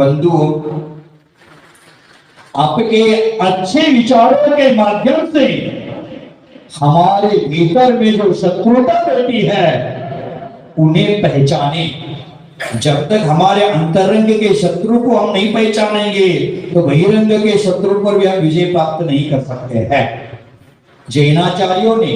बंधु, आपके अच्छे विचारों के माध्यम से हमारे भीतर में जो शत्रुता बैठी है उन्हें पहचाने। जब तक हमारे अंतरंग के शत्रु को हम नहीं पहचानेंगे तो बहिरंग के शत्रु पर भी हम विजय प्राप्त नहीं कर सकते हैं। जैनाचार्यों ने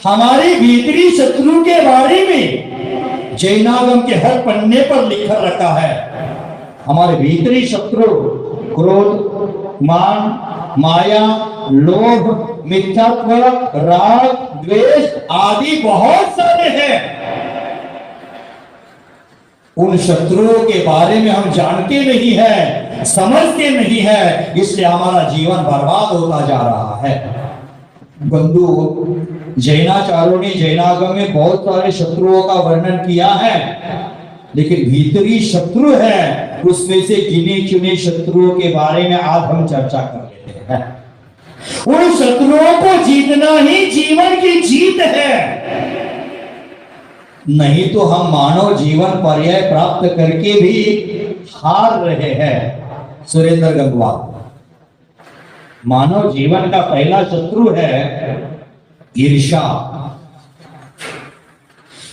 हमारे भीतरी शत्रु के बारे में जैनागम के हर पन्ने पर लिख रखा है। हमारे भीतरी शत्रु क्रोध, मान, माया, लोभ, मिथ्यात्व, राग, द्वेष आदि बहुत सारे हैं। उन शत्रुओं के बारे में हम जानते नहीं है, समझते नहीं है, इसलिए हमारा जीवन बर्बाद होता जा रहा है। बंधु, जैनाचार्यों ने जैनागम में बहुत सारे शत्रुओं का वर्णन किया है, लेकिन भीतरी शत्रु है उसमें से गिने चुने शत्रुओं के बारे में आज हम चर्चा कर लेते हैं। उन शत्रुओं को जीतना ही जीवन की जीत है, नहीं तो हम मानव जीवन पर्याय प्राप्त करके भी हार रहे हैं। सुरेंद्र गंगवार, मानव जीवन का पहला शत्रु है ईर्ष्या।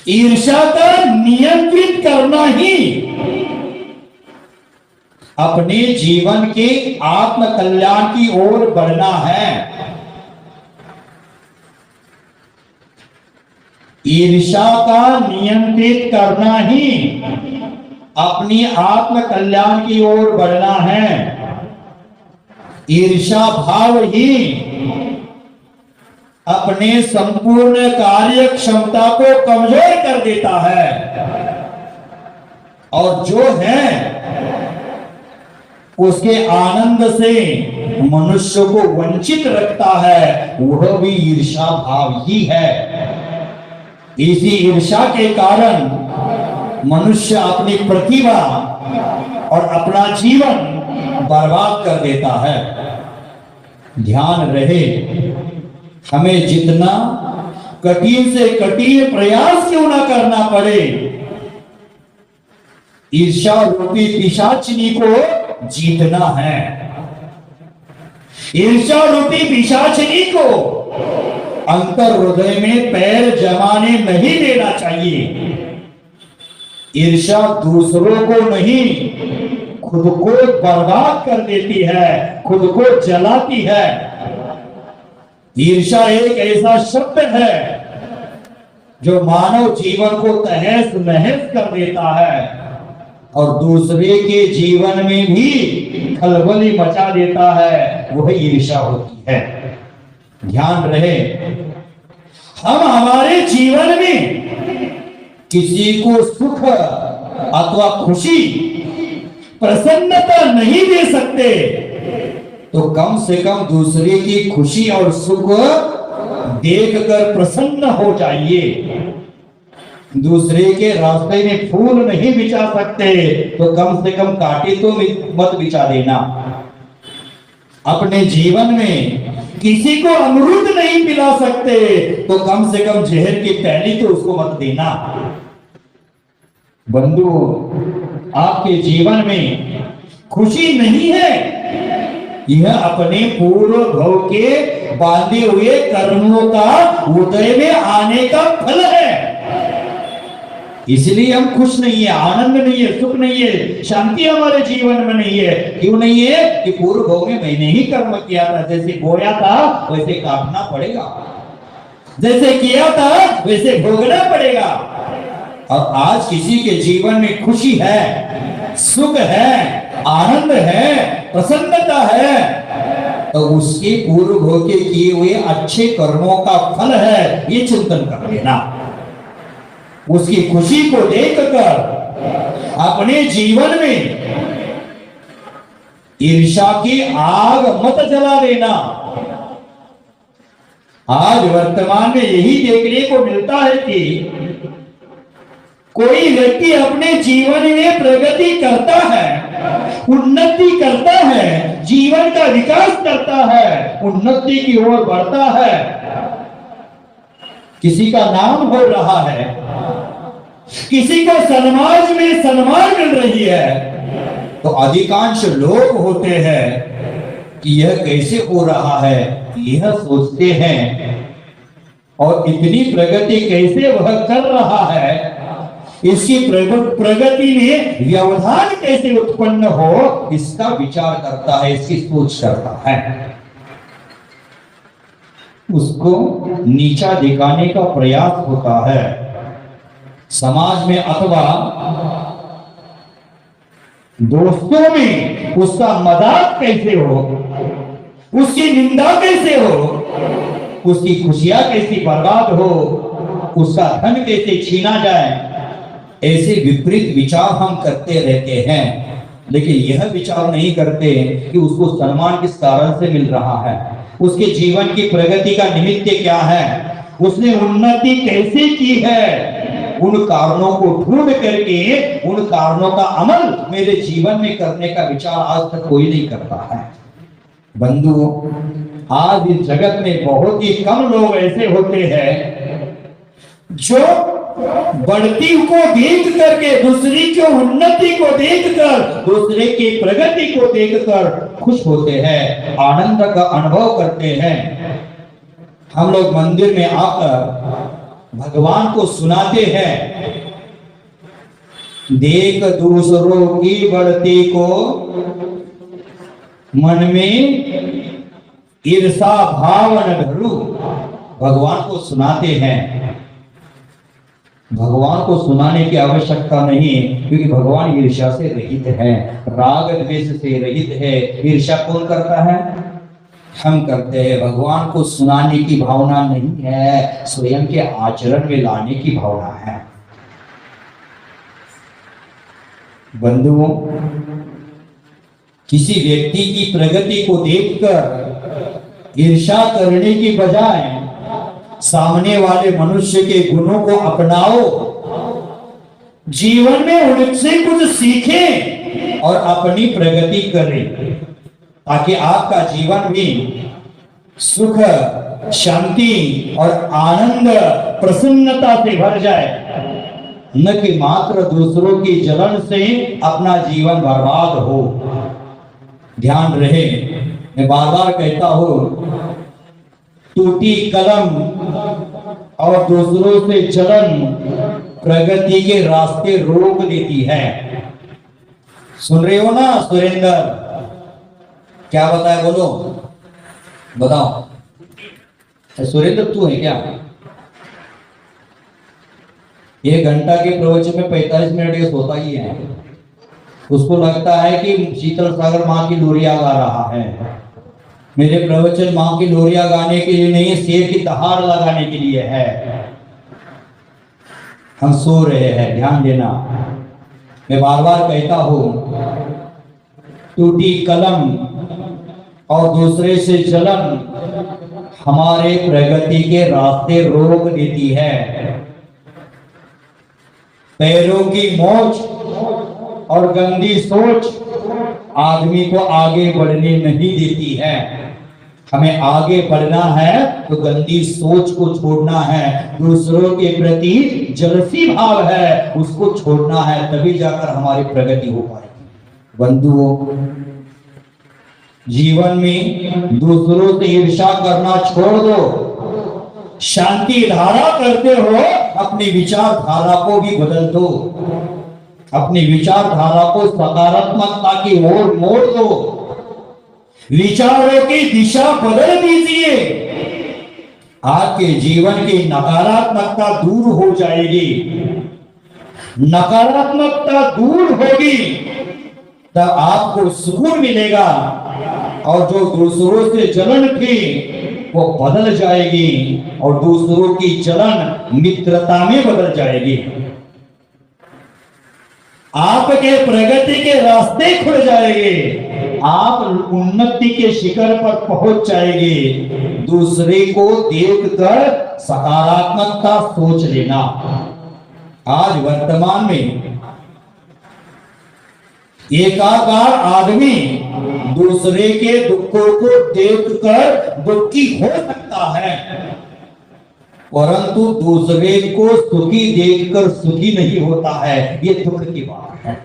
ईर्ष्या का नियंत्रित करना ही अपने जीवन के आत्म कल्याण की ओर बढ़ना है। ईर्ष्या का नियंत्रित करना ही अपनी आत्म कल्याण की ओर बढ़ना है। ईर्ष्या भाव ही अपने संपूर्ण कार्य क्षमता को कमजोर कर देता है, और जो है उसके आनंद से मनुष्य को वंचित रखता है, वह भी ईर्ष्या भाव ही है। इसी ईर्ष्या के कारण मनुष्य अपनी प्रतिभा और अपना जीवन बर्बाद कर देता है। ध्यान रहे, हमें जितना कठिन से कठिन प्रयास क्यों ना करना पड़े, ईर्ष्या रूपी पिशाचिनी को जीतना है। ईर्ष्या रूपी पिशाचिनी को अंतर हृदय में पैर जमाने नहीं देना चाहिए। ईर्ष्या दूसरों को नहीं, खुद को बर्बाद कर देती है, खुद को जलाती है। ईर्ष्या एक ऐसा शब्द है जो मानव जीवन को तहस नहस कर देता है और दूसरे के जीवन में भी खलबली मचा देता है, वह ईर्ष्या होती है। ध्यान रहे, हम हमारे जीवन में किसी को सुख अथवा खुशी, प्रसन्नता नहीं दे सकते तो कम से कम दूसरे की खुशी और सुख देखकर प्रसन्न हो जाइए। दूसरे के रास्ते में फूल नहीं बिछा सकते तो कम से कम कांटे तो मत बिछा देना। अपने जीवन में किसी को अमृत नहीं पिला सकते तो कम से कम जहर की पैली तो उसको मत देना। बंधु, आपके जीवन में खुशी नहीं है, यह अपने पूर्व भव के बांधे हुए कर्मों का उदय में आने का फल है। इसलिए हम खुश नहीं है, आनंद नहीं है, सुख नहीं है, शांति हमारे जीवन में नहीं है। क्यों नहीं है? कि पूर्व भव में मैंने ही कर्म किया था, जैसे बोया था वैसे काटना पड़ेगा, जैसे किया था वैसे भोगना पड़ेगा। और आज किसी के जीवन में खुशी है, सुख है, आनंद है, प्रसन्नता है, तो उसके पूर्व भव के किए हुए अच्छे कर्मों का फल है, ये चिंतन कर लेना। उसकी खुशी को देखकर अपने जीवन में ईर्ष्या की आग मत जला देना। आज वर्तमान में यही देखने को मिलता है कि कोई व्यक्ति अपने जीवन में प्रगति करता है, उन्नति करता है, जीवन का विकास करता है, उन्नति की ओर बढ़ता है, किसी का नाम हो रहा है, किसी को समाज में सम्मान मिल रही है, तो अधिकांश लोग होते हैं कि यह कैसे हो रहा है, यह सोचते हैं, और इतनी प्रगति कैसे वह कर रहा है, इसकी प्रगति में व्यवधान कैसे उत्पन्न हो, इसका विचार करता है, इसकी सोच करता है। उसको नीचा दिखाने का प्रयास होता है समाज में अथवा दोस्तों में। उसका मजाक कैसे हो, उसकी निंदा कैसे हो, उसकी खुशियां कैसी बर्बाद हो, उसका धन कैसे छीना जाए, ऐसे विपरीत विचार हम करते रहते हैं। लेकिन यह विचार नहीं करते कि उसको सम्मान किस कारण से मिल रहा है, उसके जीवन की प्रगति का निमित्त क्या है, उसने उन्नति कैसे की है। उन कारणों को ढूंढ करके उन कारणों का अमल मेरे जीवन में करने का विचार आज तक कोई नहीं करता है। बंधुओं, आज इस जगत में बहुत ही कम लोग ऐसे होते हैं जो बढ़ती को देख करके, दूसरी की उन्नति को देखकर, दूसरे की प्रगति को देखकर खुश होते हैं, आनंद का अनुभव करते हैं। हम लोग मंदिर में आकर भगवान को सुनाते हैं, देख दूसरों की बढ़ती को मन में ईर्षा भाव न धरू। भगवान को सुनाते हैं। भगवान को सुनाने की आवश्यकता नहीं है, क्योंकि भगवान ईर्ष्या से रहित है, राग द्वेष से रहित है। ईर्ष्या कौन करता है? हम करते हैं। भगवान को सुनाने की भावना नहीं है, स्वयं के आचरण में लाने की भावना है। बंधुओं, किसी व्यक्ति की प्रगति को देखकर ईर्ष्या करने की बजाय सामने वाले मनुष्य के गुणों को अपनाओ, जीवन में उनसे कुछ सीखें और अपनी प्रगति करें, ताकि आपका जीवन भी सुख, शांति और आनंद, प्रसन्नता से भर जाए, न कि मात्र दूसरों की जलन से अपना जीवन बर्बाद हो। ध्यान रहे, मैं बार बार कहता हूं, टूटी कलम और दूसरों से जलन प्रगति के रास्ते रोक देती है। सुन रहे हो ना सुरेंद्र? क्या बताया, बोलो, बताओ। सुरेंद्र तू है क्या? 1 घंटा के प्रवचन में 45 मिनट ये सोता ही है। उसको लगता है कि शीतल सागर माँ की लोरिया गा रहा है। मेरे प्रवचन माँ की लोरिया गाने के लिए नहीं, शेर की दहाड़ लगाने के लिए है। हम सो रहे हैं, ध्यान देना। मैं बार बार कहता हूं, टूटी कलम और दूसरे से जलन हमारे प्रगति के रास्ते रोक देती है। पैरों की मोच और गंदी सोच आदमी को आगे बढ़ने नहीं देती है। हमें आगे बढ़ना है तो गंदी सोच को छोड़ना है, दूसरों के प्रति जलसी भाव है उसको छोड़ना है, तभी जाकर हमारी प्रगति हो पाएगी। बंधुओं, जीवन में दूसरों से ईर्ष्या करना छोड़ दो, शांति धारा करते हो, अपनी विचारधारा को भी बदल दो, अपनी विचारधारा को सकारात्मकता की ओर मोड़ दो, विचारों की दिशा बदल दीजिए। आपके जीवन की नकारात्मकता दूर हो जाएगी। नकारात्मकता दूर होगी तब आपको सुकून मिलेगा, और जो दूसरों से जलन थी वो बदल जाएगी, और दूसरों की जलन मित्रता में बदल जाएगी। आपके प्रगति के रास्ते खुल जाएंगे, आप उन्नति के शिखर पर पहुंच जाएंगे। दूसरे को देखकर सकारात्मकता सोच लेना। आज वर्तमान में एकाकार आदमी दूसरे के दुखों को देखकर दुखी हो सकता है, परंतु दूसरे को सुखी देखकर सुखी नहीं होता है। ये दुख की बात है।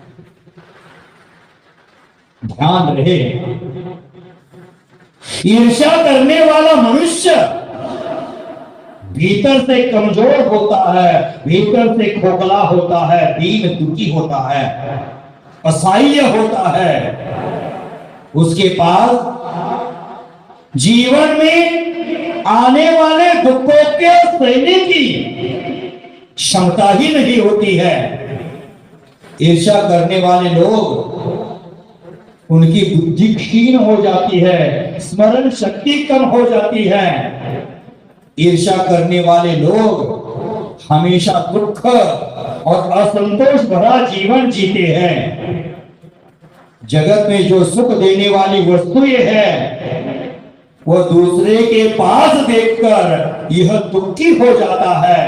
ध्यान रहे, ईर्ष्या करने वाला मनुष्य भीतर से कमजोर होता है, भीतर से खोखला होता है, दीन दुखी होता है, असहाय होता है। उसके पास जीवन में आने वाले दुखों के सहने की क्षमता ही नहीं होती है। ईर्ष्या करने वाले लोग, उनकी बुद्धि क्षीण हो जाती है, स्मरण शक्ति कम हो जाती है। ईर्ष्या करने वाले लोग हमेशा दुख और असंतोष भरा जीवन जीते हैं। जगत में जो सुख देने वाली वस्तुएं हैं, वह दूसरे के पास देखकर यह दुखी हो जाता है।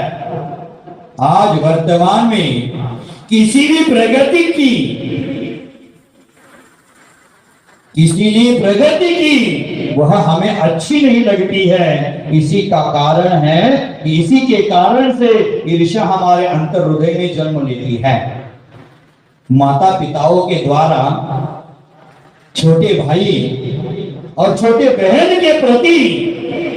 आज वर्तमान में किसी भी प्रगति की, किसी ने प्रगति की, वह हमें अच्छी नहीं लगती है। इसी का कारण है, इसी के कारण से ईर्ष्या हमारे अंतर हृदय में जन्म लेती है। माता पिताओं के द्वारा छोटे भाई और छोटे बहन के प्रति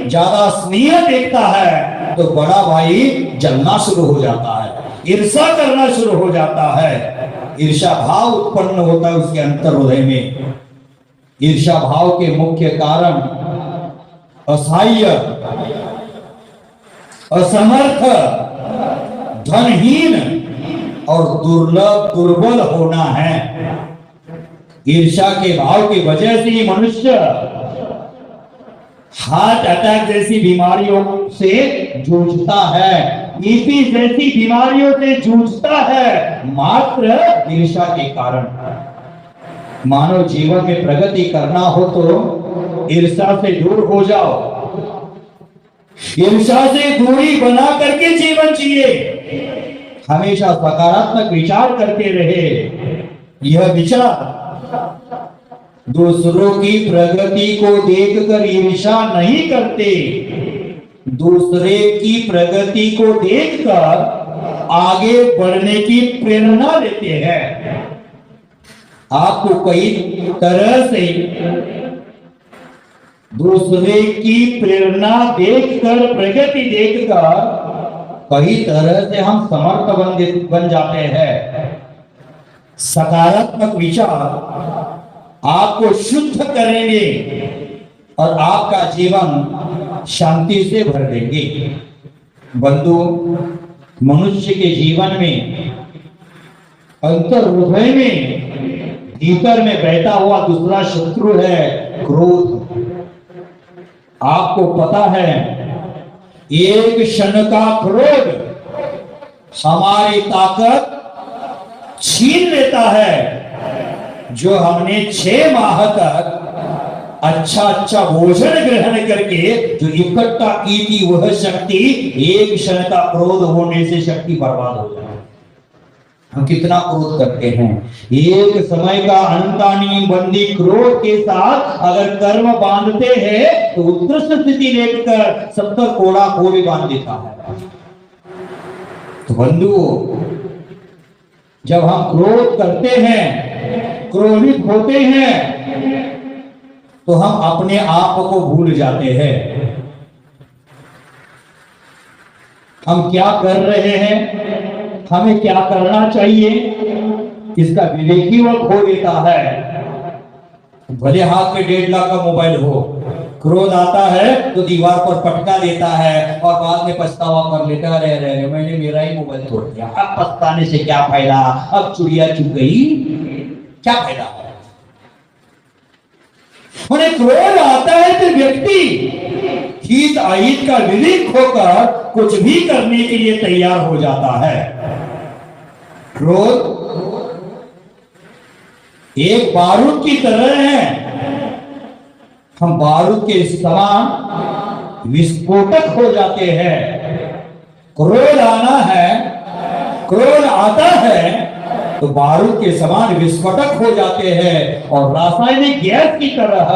ज्यादा स्नेह देखता है तो बड़ा भाई जलना शुरू हो जाता है, ईर्ष्या करना शुरू हो जाता है। ईर्ष्या भाव उत्पन्न होता है उसके अंतर हृदय में। ईर्ष्या भाव के मुख्य कारण असहाय, असमर्थ, धनहीन और दुर्बल होना है। ईर्ष्या के भाव की वजह से ही मनुष्य हार्ट अटैक जैसी बीमारियों से जूझता है, बीपी जैसी बीमारियों से जूझता है, मात्र ईर्ष्या के कारण। मानव जीवन में प्रगति करना हो तो ईर्ष्या से दूर हो जाओ, ईर्ष्या से दूरी बना करके जीवन जिए, हमेशा सकारात्मक विचार करते रहे। यह विचार दूसरों की प्रगति को देखकर ईर्ष्या नहीं करते, दूसरे की प्रगति को देखकर आगे बढ़ने की प्रेरणा देते हैं। आपको कई तरह से दूसरे की प्रेरणा देखकर, प्रगति देखकर कई तरह से हम समर्थ बन जाते हैं। सकारात्मक विचार आपको शुद्ध करेंगे और आपका जीवन शांति से भर देंगे। बंधु, मनुष्य के जीवन में अंतर हृदय में भीतर में बैठा हुआ दूसरा शत्रु है क्रोध। आपको पता है, एक क्षण का क्रोध हमारी ताकत छीन लेता है। जो हमने 6 माह तक अच्छा भोजन ग्रहण करके जो इकट्ठा की थी, वह शक्ति एक क्षण का क्रोध होने से शक्ति बर्बाद हो जाए। हम कितना क्रोध करते हैं। एक समय का अंतानी बंदी क्रोध के साथ अगर कर्म बांधते हैं तो उत्कृष्ट स्थिति लेकर 70 कोड़ा को भी बांध देता है। तो बंधुओं, जब हम क्रोध करते हैं, क्रोधित होते हैं, तो हम अपने आप को भूल जाते हैं। हम क्या कर रहे हैं, हमें क्या करना चाहिए, इसका विवेक ही वह खो देता है। भले हाथ में 1.5 लाख का मोबाइल हो, क्रोध आता है तो दीवार पर पटका देता है और बाद में पछतावा कर लेता है, अरे मैंने मेरा ही मोबाइल तोड़ दिया, अब पछताने से क्या फायदा, अब चुड़िया चुग गई, क्या फायदा है। उन्हें क्रोध आता है तो व्यक्ति हित अहित का विवेक होकर कुछ भी करने के लिए तैयार हो जाता है। क्रोध एक बारूद की तरह है। हम बारूद के समान विस्फोटक हो जाते हैं। क्रोध आना है, क्रोध आता है तो बारूद के समान विस्फोटक हो जाते हैं और रासायनिक गैस की तरह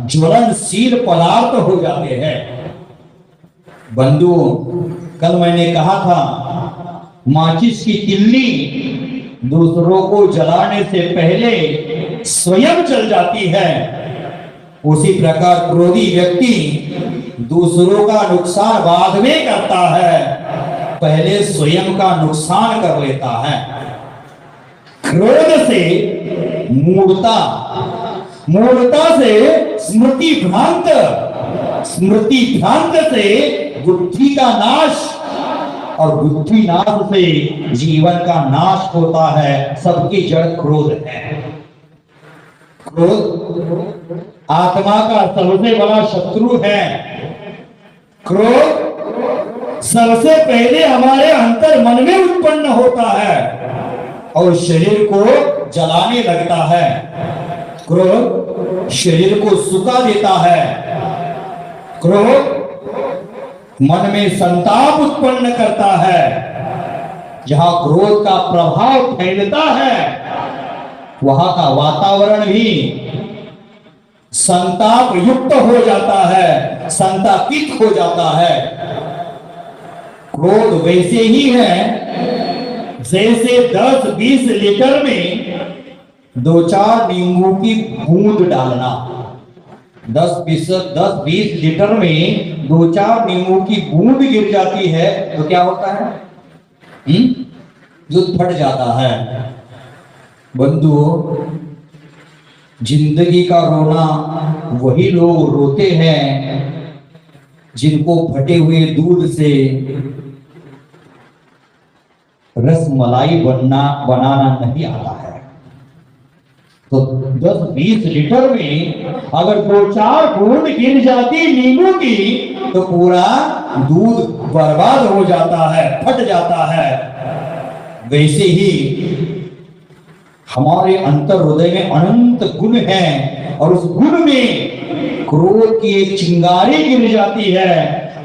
ज्वलनशील पदार्थ हो जाते हैं। बंधुओं, कल मैंने कहा था, माचिस की तिल्ली दूसरों को जलाने से पहले स्वयं चल जाती है, उसी प्रकार क्रोधी व्यक्ति दूसरों का नुकसान बाद में करता है, पहले स्वयं का नुकसान कर लेता है। क्रोध से मूढ़ता, मूढ़ता से स्मृति भ्रांत, स्मृति भ्रांत से बुद्धि का नाश, और बुद्धि नाश से जीवन का नाश होता है। सबकी जड़ क्रोध है। क्रोध आत्मा का सबसे बड़ा शत्रु है। क्रोध सबसे पहले हमारे अंतर मन में उत्पन्न होता है और शरीर को जलाने लगता है। क्रोध शरीर को सुखा देता है। क्रोध मन में संताप उत्पन्न करता है। जहां क्रोध का प्रभाव फैलता है वहां का वातावरण भी संताप युक्त हो जाता है, संतापित हो जाता है। क्रोध वैसे ही है जैसे 10-20 लीटर में 2-4 नींबू की बूंद डालना। 10-20 लीटर में 2-4 नींबू की बूंद गिर जाती है तो क्या होता है? दूध फट जाता है। बंधुओं, जिंदगी का रोना वही लोग रोते हैं जिनको फटे हुए दूध से रसमलाई बनाना नहीं आता है। तो 10-20 लीटर में अगर 2-4 बूंद गिर जाती नींबू की तो पूरा दूध बर्बाद हो जाता है, फट जाता है। वैसे ही हमारे अंतर हृदय में अनंत गुण हैं और उस गुण में क्रोध की एक चिंगारी गिर जाती है,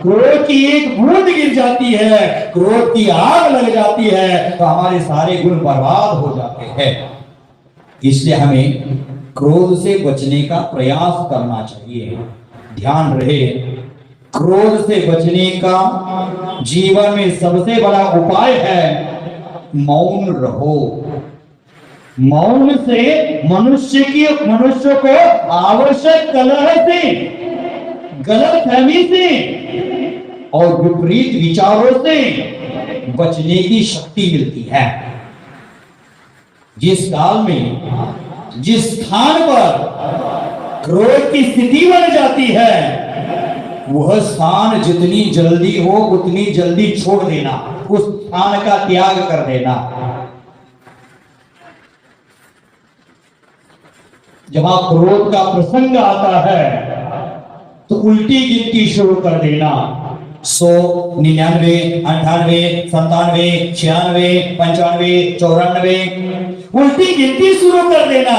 क्रोध की एक बूंद गिर जाती है, क्रोध की आग लग जाती है तो हमारे सारे गुण बर्बाद हो जाते हैं। इसलिए हमें क्रोध से बचने का प्रयास करना चाहिए। ध्यान रहे, क्रोध से बचने का जीवन में सबसे बड़ा उपाय है मौन रहो। मौन से मनुष्य को आवश्यक कलह से, गलतफहमी से और विपरीत विचारों से बचने की शक्ति मिलती है। जिस काल में, जिस स्थान पर क्रोध की स्थिति बन जाती है वह स्थान जितनी जल्दी हो उतनी जल्दी छोड़ देना, उस स्थान का त्याग कर देना। जब क्रोध का प्रसंग आता है तो उल्टी गिनती शुरू कर देना। 100, 99, 98, 97, 96, 95, 94 उल्टी गिनती शुरू कर देना।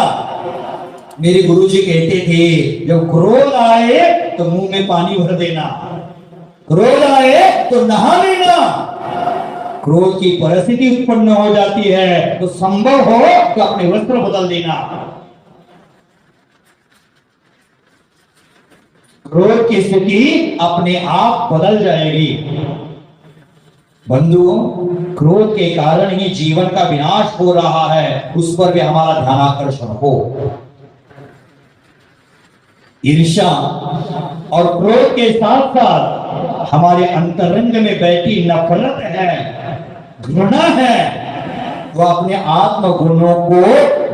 मेरे गुरुजी कहते थे जब क्रोध आए तो मुंह में पानी भर देना, क्रोध आए तो नहा लेना। क्रोध की परिस्थिति उत्पन्न हो जाती है तो संभव हो तो अपने वस्त्र बदल देना। क्रोध की स्थिति अपने आप बदल जाएगी। बंधुओं, क्रोध के कारण ही जीवन का विनाश हो रहा है, उस पर भी हमारा ध्यान आकर्षण हो। ईर्ष्या और क्रोध के साथ साथ हमारे अंतरंग में बैठी नफरत है, घृणा है, वो अपने आत्म गुणों को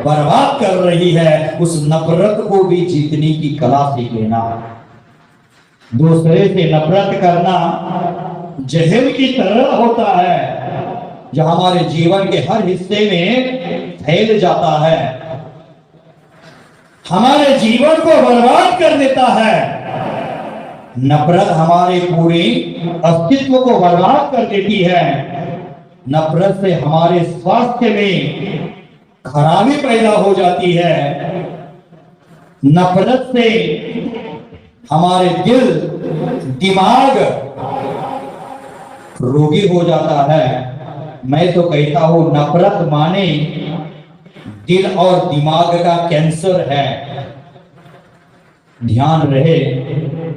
बर्बाद कर रही है। उस नफरत को भी जीतने की कला सीख लेना। दूसरे से नफरत करना जहर की तरह होता है जो हमारे जीवन के हर हिस्से में फैल जाता है, हमारे जीवन को बर्बाद कर देता है। नफरत हमारे पूरे अस्तित्व को बर्बाद कर देती है। नफरत से हमारे स्वास्थ्य में खराबी पैदा हो जाती है। नफरत से हमारे दिल, दिमाग रोगी हो जाता है। मैं तो कहता हूं नफरत माने दिल और दिमाग का कैंसर है। ध्यान रहे,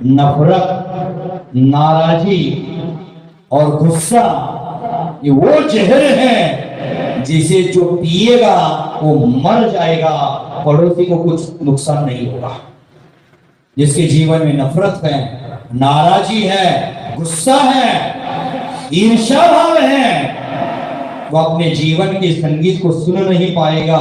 नफरत, नाराजी और गुस्सा ये वो जहर है जिसे जो पिएगा वो मर जाएगा, पड़ोसी को कुछ नुकसान नहीं होगा। जिसके जीवन में नफरत है, नाराजी है, गुस्सा है, ईर्ष्या भाव है, वो अपने जीवन के संगीत को सुन नहीं पाएगा।